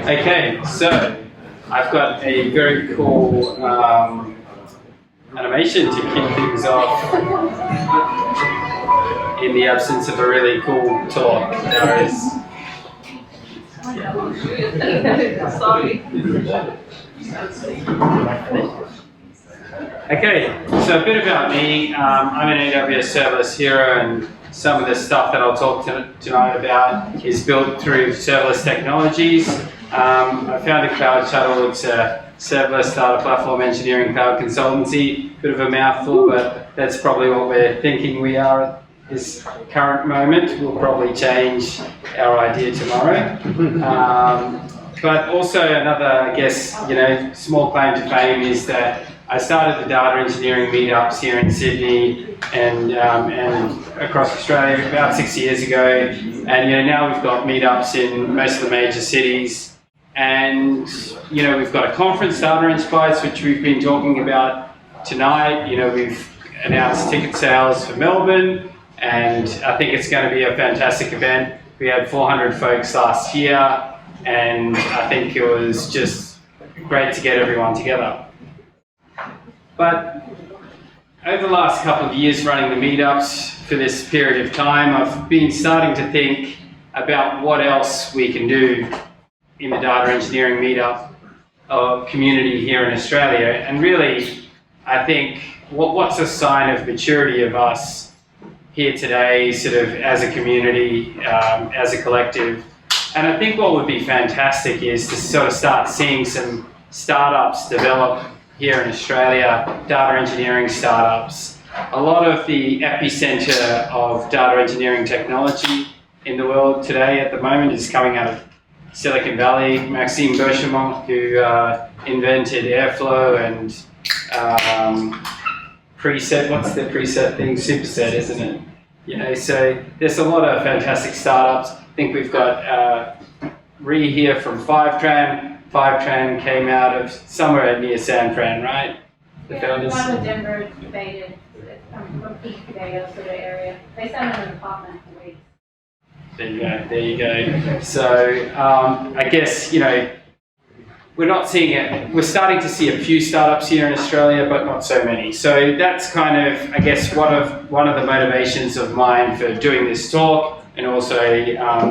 Okay, so I've got a very cool animation to kick things off in the absence of a really cool talk. There is. Sorry. Okay, so a bit about me. I'm an AWS serverless hero, and some of the stuff that I'll talk tonight about is built through serverless technologies. I founded Cloud Shuttle. It's a serverless data platform engineering cloud consultancy. Bit of a mouthful, but that's probably what we're thinking we are at this current moment. We'll probably change our idea tomorrow. But also another, I guess, small claim to fame is that I started the data engineering meetups here in Sydney and across Australia about 6 years ago. And now we've got meetups in most of the major cities. And we've got a conference, DataEngBytes, which we've been talking about tonight. We've announced ticket sales for Melbourne, and I think it's going to be a fantastic event. We had 400 folks last year, and I think it was just great to get everyone together. But over the last couple of years running the meetups for this period of time, I've been starting to think about what else we can do in the data engineering meetup community here in Australia. And really, I think what's a sign of maturity of us here today, sort of as a community, as a collective. And I think what would be fantastic is to sort of start seeing some startups develop here in Australia, data engineering startups. A lot of the epicenter of data engineering technology in the world today at the moment is coming out of Silicon Valley. Maxime Berchemont, who invented Airflow and preset, what's the preset thing? Superset, isn't it? So there's a lot of fantastic startups. I think we've got Ree here from Fivetran. Fivetran came out of somewhere near San Fran, right? The founders. One with Denver debated from Peak Potato sort of area. They sat in an apartment for weeks. There you go. So I guess we're not seeing it. We're starting to see a few startups here in Australia, but not so many. So that's kind of, I guess, one of the motivations of mine for doing this talk, and also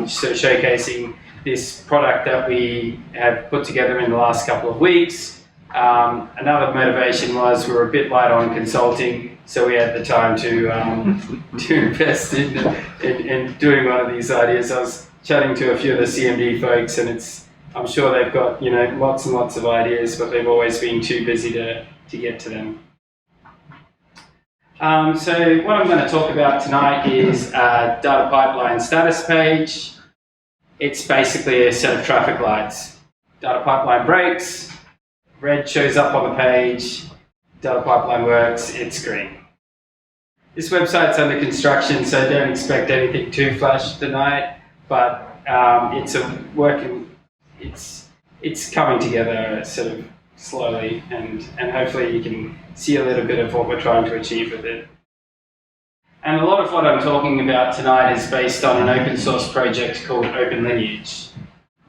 sort of showcasing this product that we have put together in the last couple of weeks. Another motivation was we were a bit light on consulting, so we had the time to invest in doing one of these ideas. I was chatting to a few of the CMD folks, and I'm sure they've got lots and lots of ideas, but they've always been too busy to get to them. So what I'm going to talk about tonight is a data pipeline status page. It's basically a set of traffic lights. Data pipeline breaks, red shows up on the page, data pipeline works, it's green. This website's under construction, so don't expect anything too flash tonight, but it's coming together sort of slowly, and hopefully you can see a little bit of what we're trying to achieve with it. And a lot of what I'm talking about tonight is based on an open source project called OpenLineage.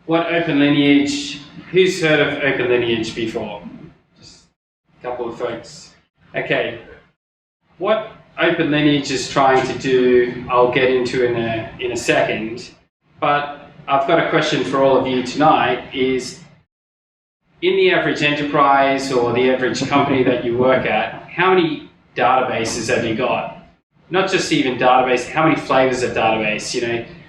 What OpenLineage, who's heard of OpenLineage before? Just a couple of folks. Okay, what OpenLineage is trying to do, I'll get into in a second, but I've got a question for all of you tonight is, in the average enterprise or the average company that you work at, how many databases have you got? Not just even database, how many flavors of database?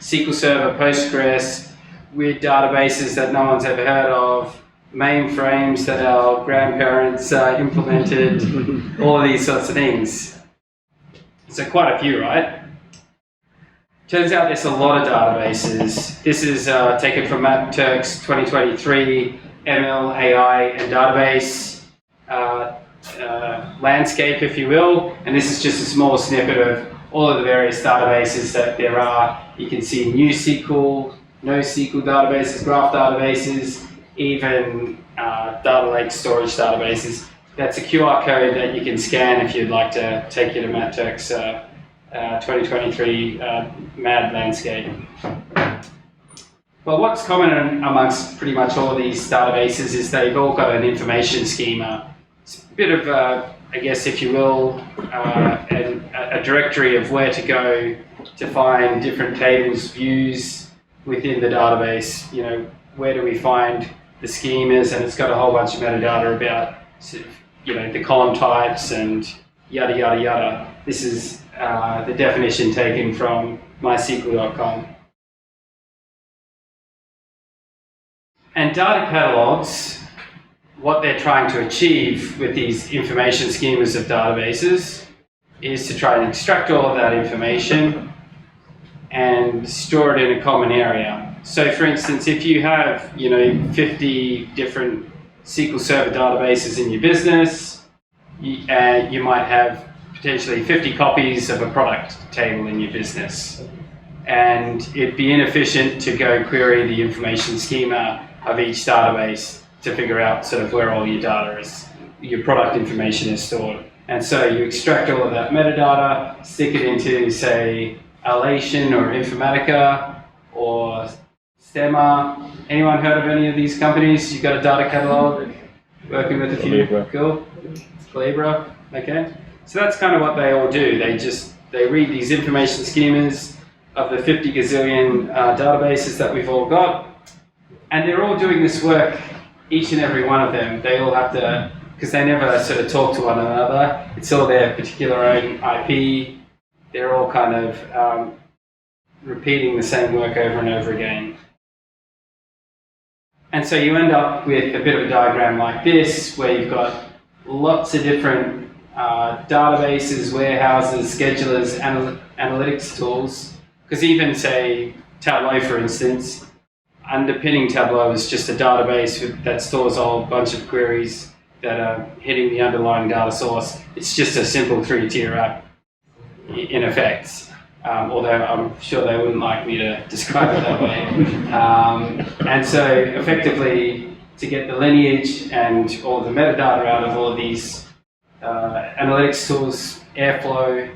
SQL Server, Postgres, weird databases that no one's ever heard of, mainframes that our grandparents implemented, all of these sorts of things. So quite a few, right? Turns out there's a lot of databases. This is taken from Matt Turk's 2023 ML, AI, and database landscape, if you will, and this is just a small snippet of all of the various databases that there are. You can see NewSQL, NoSQL databases, graph databases, even data lake storage databases. That's a QR code that you can scan if you'd like to take you to Matt Turk's 2023 MAD landscape. But what's common amongst pretty much all of these databases is they've all got an information schema. It's a bit of a, I guess, if you will, a directory of where to go to find different tables, views within the database. You know, where do we find the schemas, and it's got a whole bunch of metadata about, you know, the column types and yada yada yada. This is the definition taken from mysql.com. And data catalogs, what they're trying to achieve with these information schemas of databases is to try and extract all of that information and store it in a common area. So for instance, if you have, you know, 50 different SQL Server databases in your business, you might have potentially 50 copies of a product table in your business. And it'd be inefficient to go query the information schema of each database to figure out sort of where all your data is, your product information is stored. And so you extract all of that metadata, stick it into, say, Alation or Informatica or Stemma. Anyone heard of any of these companies? You got a data catalog? Working with a few? Cool. Calibra, okay. So that's kind of what they all do. They read these information schemas of the 50 gazillion databases that we've all got. And they're all doing this work, each and every one of them. They all have to, because they never sort of talk to one another. It's all their particular own IP. They're all kind of repeating the same work over and over again. And so you end up with a bit of a diagram like this, where you've got lots of different databases, warehouses, schedulers, analytics tools. Because even, say, Tableau, for instance, underpinning Tableau is just a database that stores a whole bunch of queries that are hitting the underlying data source. It's just a simple 3-tier app, in effect. Although I'm sure they wouldn't like me to describe it that way. And so, effectively, to get the lineage and all the metadata out of all of these analytics tools, Airflow,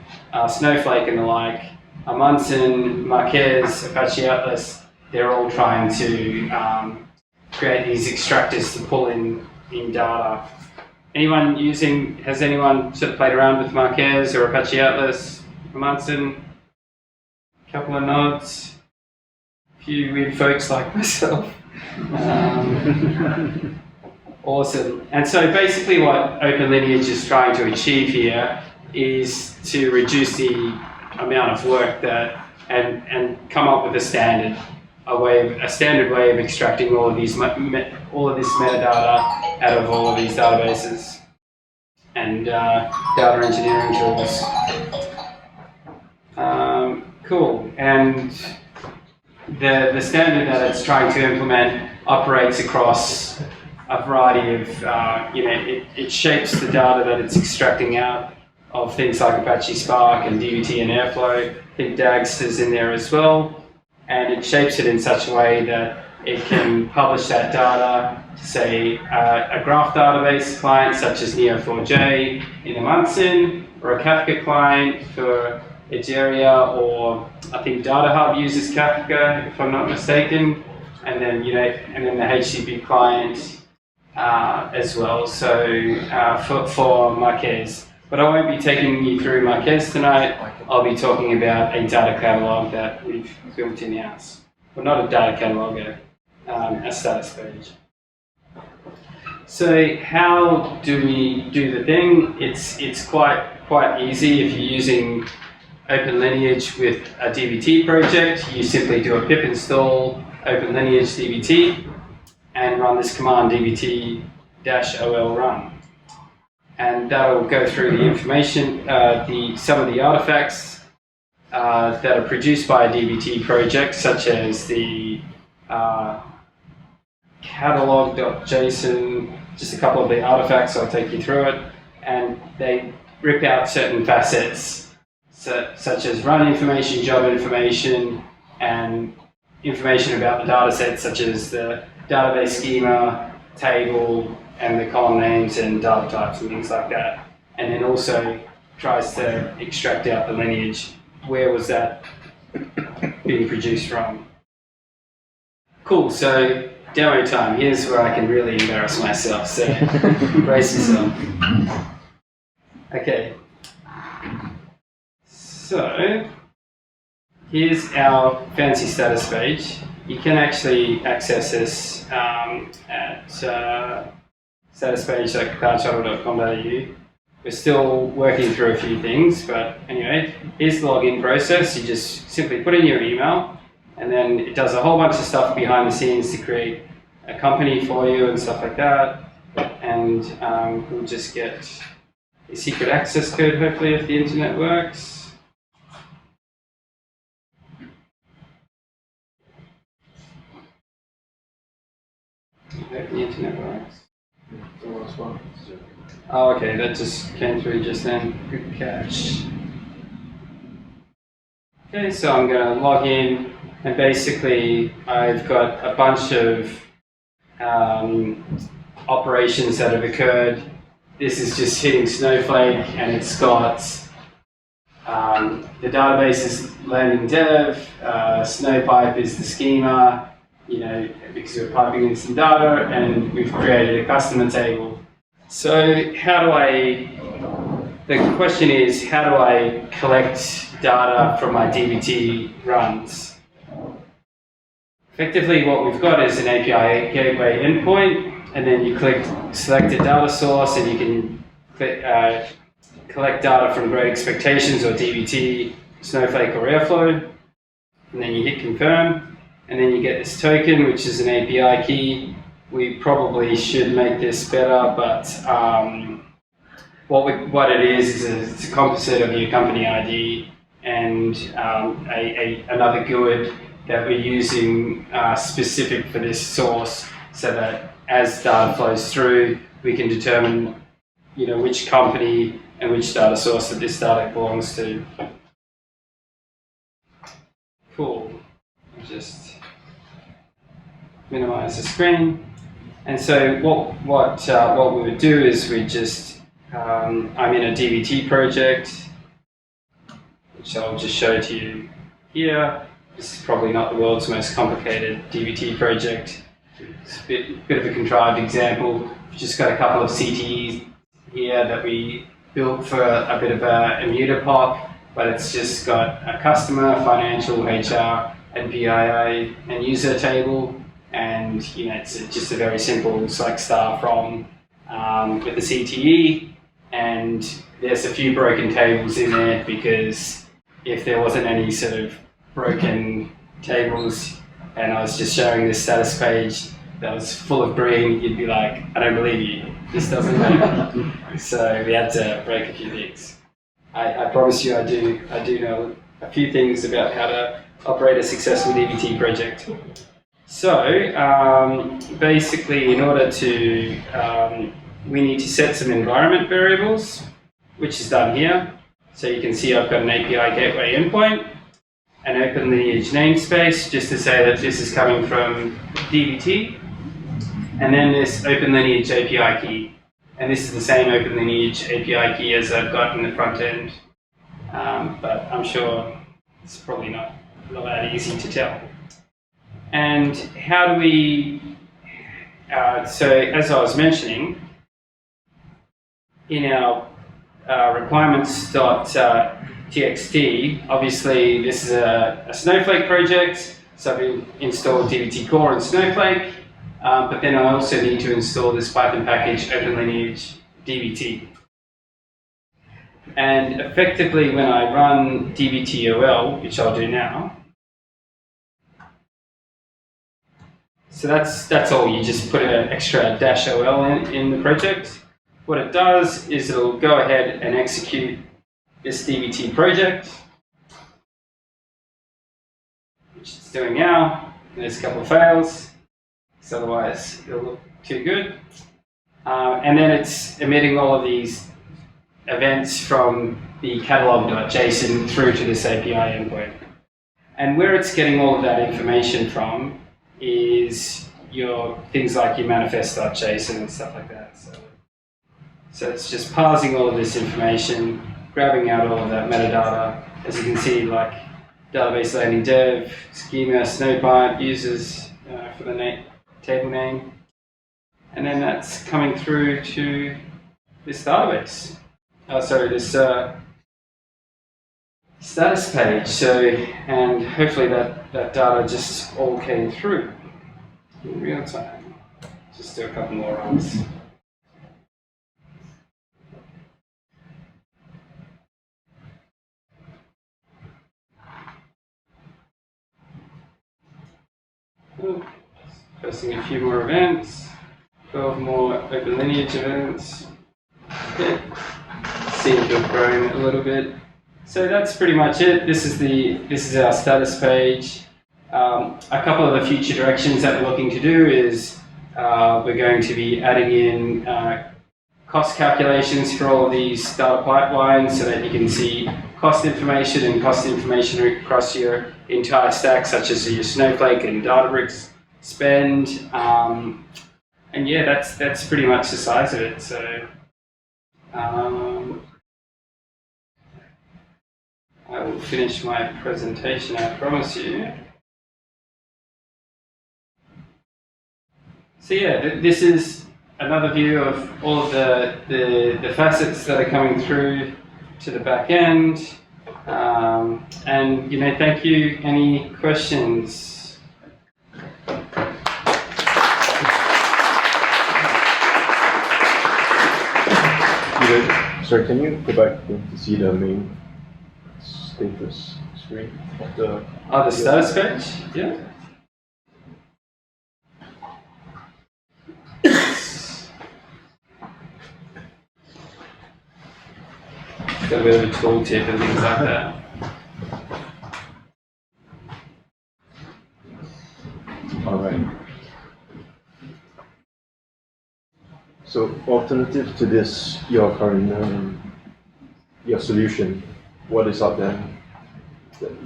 Snowflake and the like, Hanssens, Marquez, Apache Atlas, they're all trying to create these extractors to pull in data. Has anyone sort of played around with Marquez or Apache Atlas, Hanssens? A couple of nods. A few weird folks like myself. Awesome. And so basically what OpenLineage is trying to achieve here is to reduce the amount of work and come up with a standard way of extracting all of this metadata out of all of these databases and data engineering tools. Cool. And the standard that it's trying to implement operates across a variety of, it shapes the data that it's extracting out of things like Apache Spark and DBT and Airflow. I think DAGS is in there as well. And it shapes it in such a way that it can publish that data to, say, a graph database client such as Neo4j in Hanssens, or a Kafka client for Egeria, or I think DataHub uses Kafka, if I'm not mistaken, and then the HTTP client as well. So for Marquez. But I won't be taking you through Marquez tonight. I'll be talking about a data catalog that we've built in-house. Well, not a data catalog, a status page. So how do we do the thing? It's quite easy. If you're using OpenLineage with a DBT project, you simply do a pip install OpenLineage DBT and run this command dbt-ol run. And that will go through the information, some of the artifacts that are produced by a DBT project, such as the catalog.json, just a couple of the artifacts, I'll take you through it, and they rip out certain facets, such as run information, job information, and information about the data set, such as the database schema, table, and the column names and data types and things like that. And then also tries to extract out the lineage. Where was that being produced from? Cool, so demo time. Here's where I can really embarrass myself, so brace yourself. Okay. So, here's our fancy status page. You can actually access this at status page like shuttle.com.au. We're still working through a few things, but anyway, here's the login process. You just simply put in your email, and then it does a whole bunch of stuff behind the scenes to create a company for you and stuff like that. And we'll just get a secret access code, hopefully, if the internet works. I hope the internet works. Oh, okay, that just came through just then. Good catch. Okay, so I'm going to log in, and basically I've got a bunch of operations that have occurred. This is just hitting Snowflake, and it's got the database is landing dev, Snowpipe is the schema, you know, because we're piping in some data, and we've created a customer table. So the question is, how do I collect data from my DBT runs? Effectively, what we've got is an API gateway endpoint, and then you select a data source, and you can collect data from Great Expectations or DBT, Snowflake or Airflow, and then you hit confirm, and then you get this token, which is an API key. We probably should make this better, but what it is it's a composite of your company ID and another GUID that we're using specific for this source, so that as data flows through, we can determine, you know, which company and which data source that this data belongs to. Cool. Just minimize the screen. And so what we would do is we just I'm in a DBT project, which I'll just show to you here. This is probably not the world's most complicated DBT project. It's a bit of a contrived example. We've just got a couple of CTEs here that we built for a bit of a immuter POC, but it's just got a customer, financial, HR, and PII and user table, and you know, it's just a very simple select star from with the CTE, and there's a few broken tables in there because if there wasn't any sort of broken tables and I was just showing this status page that was full of green, you'd be like, I don't believe you, this doesn't work. So we had to break a few things. I promise you I do know a few things about how to operate a successful DBT project. So basically, in order to, we need to set some environment variables, which is done here. So you can see I've got an API gateway endpoint, an OpenLineage namespace, just to say that this is coming from DBT, and then this OpenLineage API key. And this is the same OpenLineage API key as I've got in the front end, but I'm sure it's probably not that easy to tell. And how do we, so as I was mentioning, in our requirements.txt, obviously this is a Snowflake project, so we installed DBT Core and Snowflake, but then I also need to install this Python package OpenLineage DBT. And effectively, when I run dbtol, which I'll do now, so that's all. You just put an extra -ol in the project. What it does is it'll go ahead and execute this DBT project, which it's doing now. There's a couple of fails, because otherwise it'll look too good. And then it's emitting all of these events from the catalog.json through to this API endpoint. And where it's getting all of that information from is your things like your manifest.json and stuff like that. So it's just parsing all of this information, grabbing out all of that metadata. As you can see, like database landing dev, schema, Snowpipe, users, for the table name. And then that's coming through to this database. This status page. So, and hopefully that data just all came through in real time. Just do a couple more runs. Posting a few more events, 12 more OpenLineage events. Okay. Seem to have grown a little bit. So that's pretty much it. This is our status page. A couple of the future directions that we're looking to do is we're going to be adding in cost calculations for all of these data pipelines so that you can see cost information across your entire stack, such as your Snowflake and Databricks spend. And yeah, that's pretty much the size of it. So I will finish my presentation, I promise you. So yeah, this is another view of all of the facets that are coming through to the back end. And thank you. Any questions? Sorry, can you go back to see the main status screen of the status page? Yeah. Got a bit of a tooltip and things like that. All right. So, alternative to this, your current your solution, what is out there?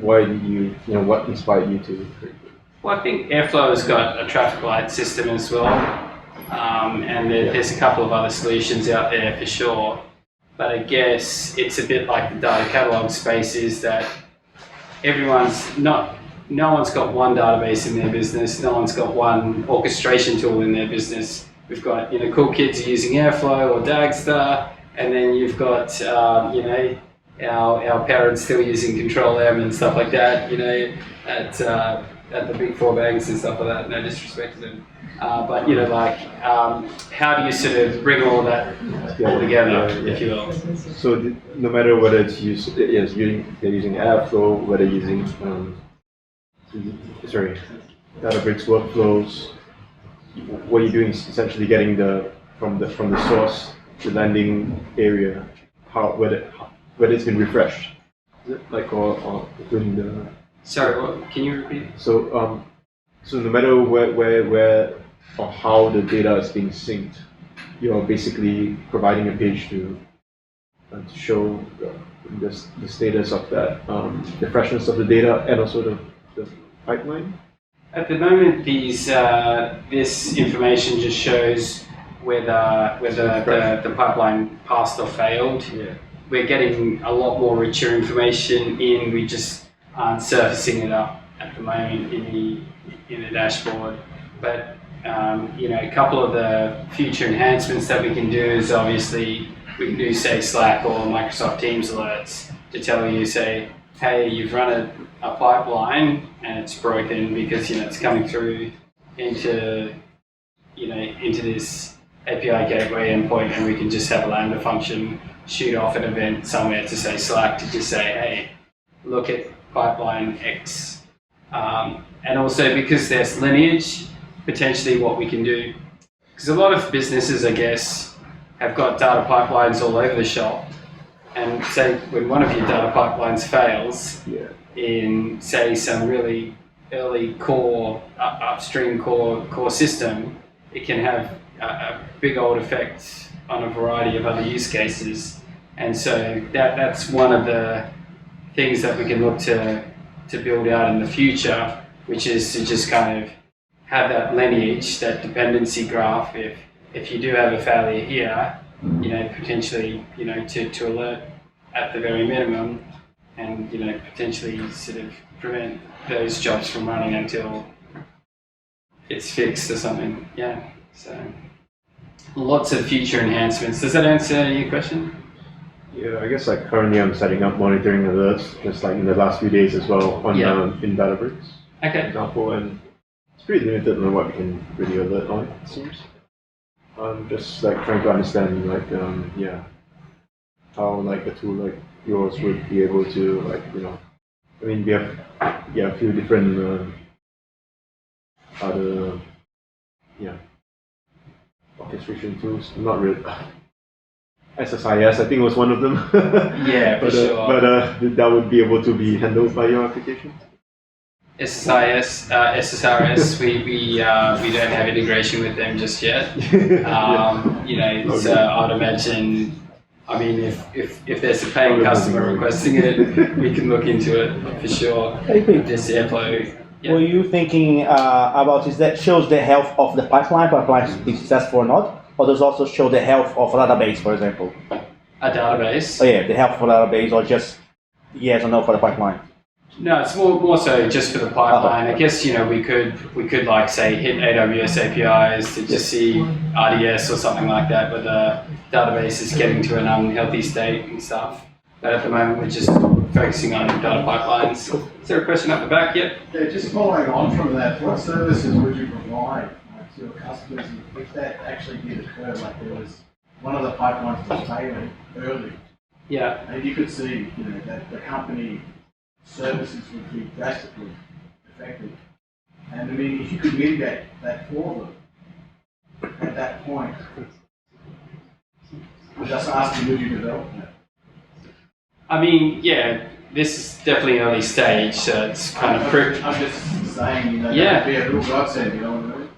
Why did what inspired you to create it? Well, I think Airflow has got a traffic light system as well, and there's a couple of other solutions out there for sure. But I guess it's a bit like the data catalog space, is that no one's got one database in their business, no one's got one orchestration tool in their business. We've got cool kids are using Airflow or Dagstar, and then you've got our parents still using Control M and stuff like that. At the big four banks and stuff like that. No disrespect to them, but how do you sort of bring all that all together, if you will? So no matter whether it's they're using Airflow, whether using Databricks workflows, what you're doing is essentially getting from the source, the landing area, whether it's been refreshed, is it or including the. Sorry, can you repeat? So so no matter where or how the data is being synced, you're basically providing a page to show the status of that, the freshness of the data, and also the pipeline. At the moment, this information just shows whether the pipeline passed or failed. Yeah. We're getting a lot more richer information in. We just aren't surfacing it up at the moment in the dashboard. But a couple of the future enhancements that we can do is obviously we can do, say, Slack or Microsoft Teams alerts to tell you, say, hey, you've run a pipeline and it's broken because it's coming through into this API gateway endpoint, and we can just have a Lambda function shoot off an event somewhere to, say, Slack to just say, hey, look at pipeline X. And also because there's lineage, potentially what we can do, because a lot of businesses, I guess, have got data pipelines all over the shop, and say when one of your data pipelines fails in, say, some really early core upstream core system, it can have a big old effect on a variety of other use cases. And so that's one of the things that we can look to build out in the future, which is to just kind of have that lineage, that dependency graph. If you do have a failure here, potentially, to alert at the very minimum, and potentially sort of prevent those jobs from running until it's fixed or something. Yeah. So lots of future enhancements. Does that answer your question? Yeah, I guess like currently I'm setting up monitoring alerts, just like in the last few days as well on in DataEngBytes, for Okay. example, and it's pretty limited on what we can really alert on, it seems. I'm just like trying to understand like how like a tool like yours would be able to like I mean we have a few different other orchestration tools, not really. SSIS, I think was one of them. Yeah, for sure. But that would be able to be handled by your application. SSRS, we don't have integration with them just yet. So I'd imagine. I mean, if there's a paying customer requesting it, we can look into it for sure. This Airflow. Yeah. Were you thinking about is that shows the health of the pipeline is successful or not? Or does also show the health of a database, for example? A database? Oh yeah, the health of a database, or just yes or no for the pipeline? No, it's more so just for the pipeline. I guess we could like say hit AWS APIs to just see RDS or something like that, where the database is getting to an unhealthy state and stuff. But at the moment, we're just focusing on data pipelines. Is there a question up the back yet? Yeah, just following on from that, what services would you provide to your customers if that actually did occur? Like there was one of the pipelines was failing early. Yeah. And you could see, that the company services would be drastically affected. And I mean, if you could mitigate that for them at that point, I'm just asking, would you develop that? I mean, yeah, this is definitely early stage, so it's kind of I'm just saying, that yeah. would be a real godsend, you know what I mean?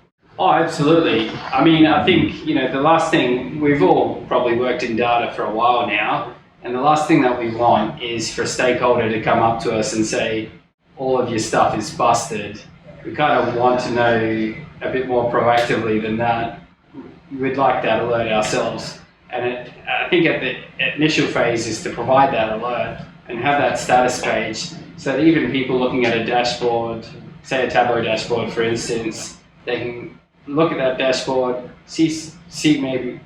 Oh, absolutely. I mean, I think, the last thing, we've all probably worked in data for a while now, and the last thing that we want is for a stakeholder to come up to us and say, all of your stuff is busted. We kind of want to know a bit more proactively than that. We'd like that alert ourselves. And I think at the initial phase is to provide that alert and have that status page so that even people looking at a dashboard, say a Tableau dashboard for instance, they can look at that dashboard, see maybe,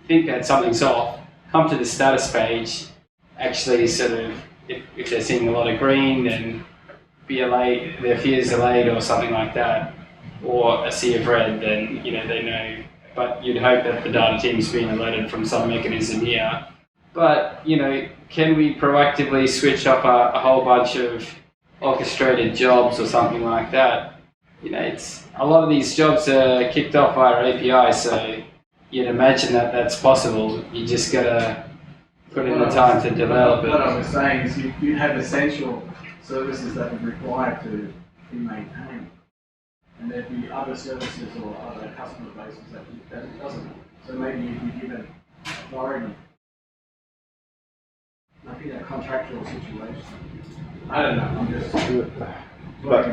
think that something's off, come to the status page, actually sort of, if they're seeing a lot of green, then their fears allayed or something like that, or a sea of red, then they know. But you'd hope that the data team's been alerted from some mechanism here. But, can we proactively switch up a whole bunch of orchestrated jobs or something like that? It's a lot of these jobs are kicked off via API, so you'd imagine that that's possible. You just gotta put in the time to develop it. What I was saying is you have essential services that are required to be maintained. And there'd be other services or other customer bases that it doesn't. So maybe if you give it authority, maybe a contractual situation. I don't know, I'm just... But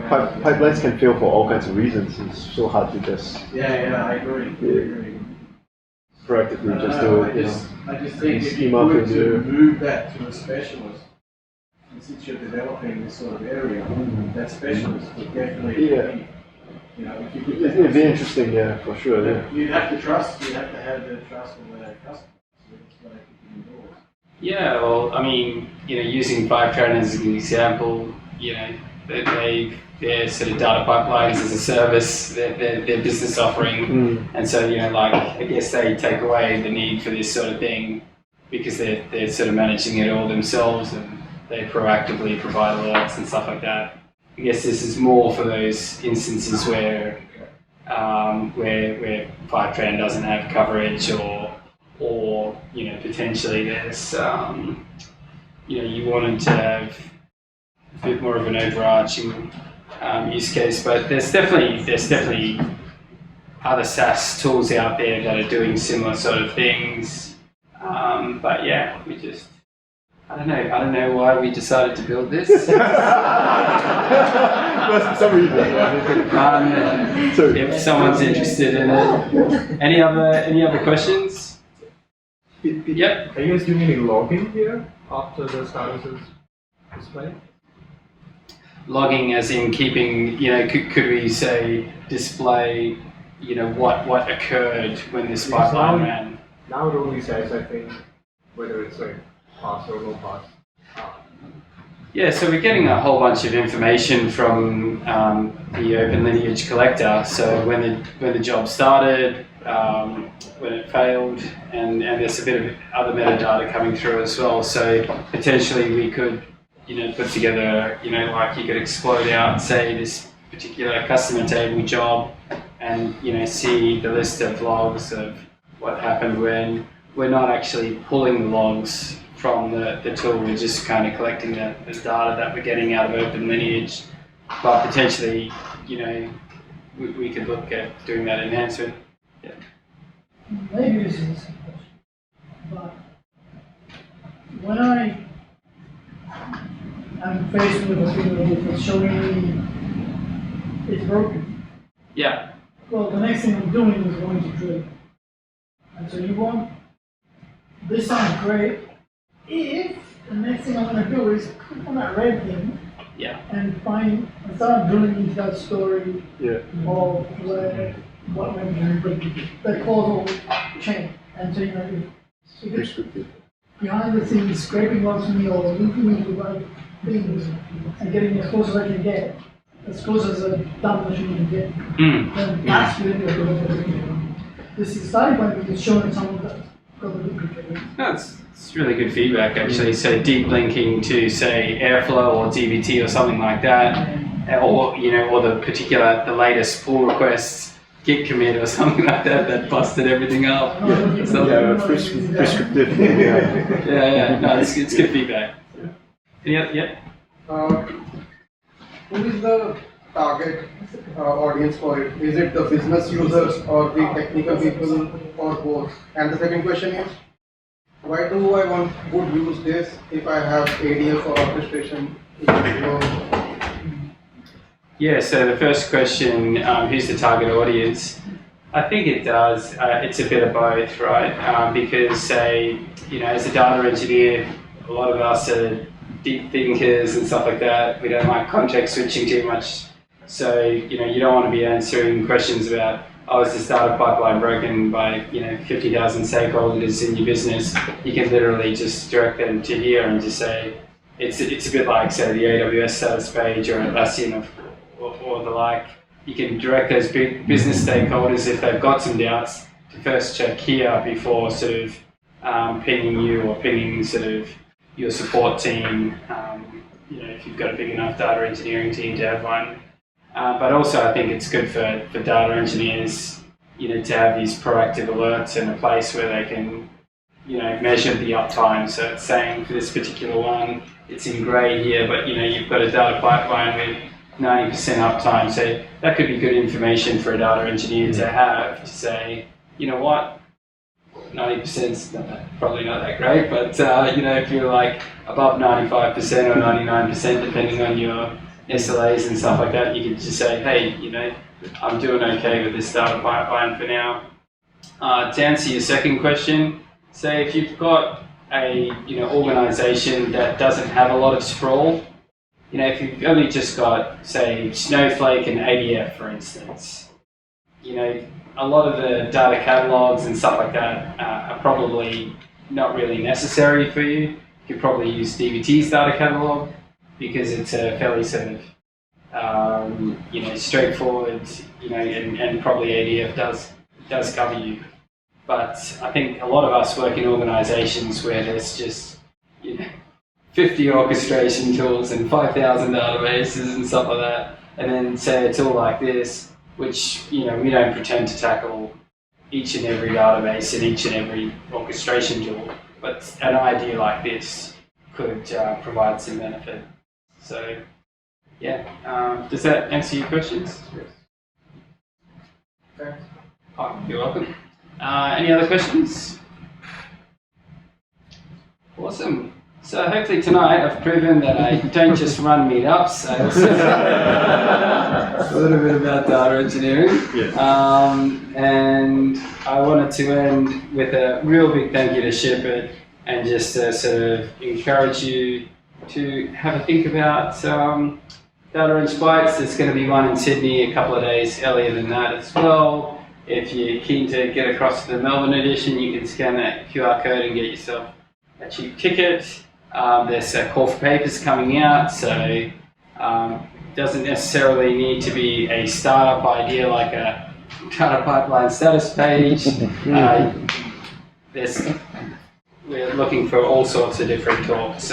pipelines can fail for all kinds of reasons. It's so hard to just... Yeah, I agree. Proactively just do it, I just think if you were to move that to a specialist, and since you're developing this sort of area, that specialist would definitely be... It'd be interesting, yeah, for sure. Yeah. You'd have to have the trust of the customers. Yeah, well, I mean, using Fivetran as an example, their sort of data pipelines as a service, their business offering, and so I guess they take away the need for this sort of thing because they're sort of managing it all themselves and they proactively provide alerts and stuff like that. I guess this is more for those instances where Fivetran doesn't have coverage or potentially there's you wanted to have a bit more of an overarching use case, but there's definitely other SaaS tools out there that are doing similar sort of things. But yeah, I don't know why we decided to build this. For some reason. If someone's interested in it. Any other questions? Yep. Are you guys doing any logging here after the status is displayed? logging as in keeping, could we say display, what occurred when this pipeline ran? Now it only says, I think, whether it's like pass or no pass. Yeah, so we're getting a whole bunch of information from the OpenLineage collector. So when the job started, when it failed, and there's a bit of other metadata coming through as well. So potentially we could, put together, like you could explode out, say, this particular customer table job, and see the list of logs of what happened when we're not actually pulling the logs from the tool. We're just kind of collecting the data that we're getting out of OpenLineage. But potentially, we could look at doing that enhancement. Yeah. Maybe this is a simple question, but when I'm faced with a thing that's showing me it's broken, Yeah. well, the next thing I'm doing is going to drill. And so you want, this sounds great, if the next thing I'm going to do is click on that red thing Yeah. and start drilling into that story Yeah. of where, what went on, the causal chain. And so, if it's Prescriptive. behind the scenes scraping logs for me or looking into the right things and getting as close as I can get, as close as a dumb machine can get, then that's really a good. This is starting point because it's showing someone that's got the duplicate. No, it's really good feedback actually. So deep linking to say Airflow or DBT or something like that, or or the latest pull requests, Git commit or something like that busted everything up. Prescriptive. Yeah. No, it's good feedback. Yeah. Who is the target audience for it? Is it the business users or the technical people or both? And the second question is, why do I would use this if I have ADF or orchestration? Yeah, so the first question, who's the target audience? I think it does. It's a bit of both, right? Because, say, as a data engineer, a lot of us are deep thinkers and stuff like that. We don't like context switching too much. So, you don't want to be answering questions about, is this data pipeline broken by, 50,000 stakeholders in your business? You can literally just direct them to here and just say, it's a bit like, say, the AWS status page or Atlassian or the like. You can direct those big business stakeholders, if they've got some doubts, to first check here before sort of pinging you or pinging sort of your support team, if you've got a big enough data engineering team to have one. But also I think it's good for data engineers, to have these proactive alerts in a place where they can, measure the uptime. So it's saying for this particular one, it's in grey here, but you've got a data pipeline with 90% uptime. So that could be good information for a data engineer to have, to say, you know what, 90% is probably not that great, but if you're like above 95% or 99%, depending on your SLAs and stuff like that, you could just say, hey, I'm doing okay with this data pipeline for now. To answer your second question, say if you've got a organization that doesn't have a lot of sprawl, if you've only just got, say, Snowflake and ADF, for instance, a lot of the data catalogs and stuff like that are probably not really necessary for you. You could probably use DBT's data catalog because it's a fairly sort of, straightforward, and probably ADF does cover you. But I think a lot of us work in organizations where there's just, 50 orchestration tools and 5,000 databases and stuff like that, and then say it's all like this, which, we don't pretend to tackle each and every database and each and every orchestration tool, but an idea like this could provide some benefit. So, yeah, does that answer your questions? Yes. Thanks. Oh, you're welcome. Any other questions? Awesome. So hopefully tonight I've proven that I don't just run meetups, I also a little bit about data engineering. Yes. And I wanted to end with a real big thank you to Shepard, and just to sort of encourage you to have a think about DataEngBytes. There's going to be one in Sydney a couple of days earlier than that as well. If you're keen to get across to the Melbourne edition, you can scan that QR code and get yourself a cheap ticket. There's a call for papers coming out, so it doesn't necessarily need to be a startup idea like a data pipeline status page. We're looking for all sorts of different talks.